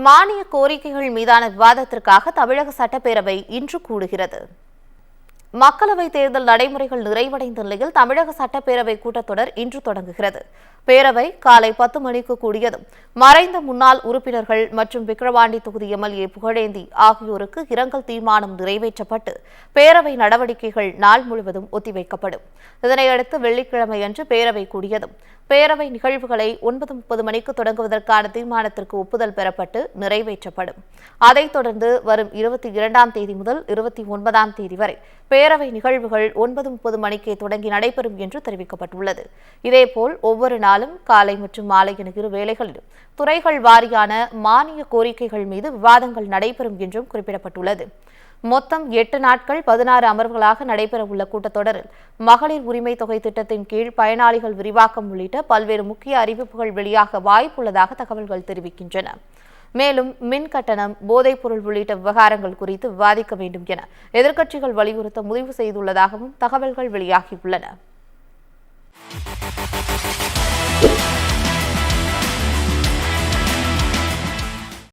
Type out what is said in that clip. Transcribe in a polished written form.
மானிய கோரிக்கைகள் மீதான விவாதத்திற்காக தமிழக சட்டப்பேரவை இன்று கூடுகிறது. மக்களவைத் தேர்தல் நடைமுறைகள் நிறைவடைந்த நிலையில் தமிழக சட்டப்பேரவை கூட்டத்தொடர் இன்று தொடங்குகிறது. பேரவை காலை 10 மணிக்கு கூடியதும் மறைந்த முன்னாள் உறுப்பினர்கள் மற்றும் விக்கிரவாண்டி தொகுதி எம்எல்ஏ புகழேந்தி ஆகியோருக்கு இரங்கல் தீர்மானம் நிறைவேற்றப்பட்டு பேரவை நடவடிக்கைகள் நாள் முழுவதும் ஒத்திவைக்கப்படும். இதனையடுத்து வெள்ளிக்கிழமையன்று பேரவை கூடியதும் பேரவை நிகழ்வுகளை 9:30 மணிக்கு தொடங்குவதற்கான தீர்மானத்திற்கு ஒப்புதல் பெறப்பட்டு நிறைவேற்றப்படும். அதைத் தொடர்ந்து வரும் 22ஆம் தேதி முதல் 29ஆம் தேதி வரை பேரவை நிகழ்வுகள் 9:30 மணிக்கே தொடங்கி நடைபெறும் என்று தெரிவிக்கப்பட்டுள்ளது. இதேபோல் ஒவ்வொரு நாளும் காலை மற்றும் மாலை என இரு வேளைகளிலும் துறைகள் வாரியான மானிய கோரிக்கைகள் மீது விவாதங்கள் நடைபெறும் என்றும் குறிப்பிடப்பட்டுள்ளது. மொத்தம் 8 நாட்கள் 16 அமர்வுகளாக நடைபெறவுள்ள கூட்டத்தொடரில் மகளிர் உரிமை தொகை திட்டத்தின் கீழ் பயனாளிகள் விரிவாக்கம் உள்ளிட்ட பல்வேறு முக்கிய அறிவிப்புகள் வெளியாக வாய்ப்புள்ளதாக தகவல்கள் தெரிவிக்கின்றன. மேலும் மின் கட்டணம், போதைப்பொருள் உள்ளிட்ட விவகாரங்கள் குறித்து விவாதிக்க வேண்டும் என எதிர்க்கட்சிகள் வலியுறுத்த முடிவு செய்துள்ளதாகவும் தகவல்கள் வெளியாகியுள்ளன.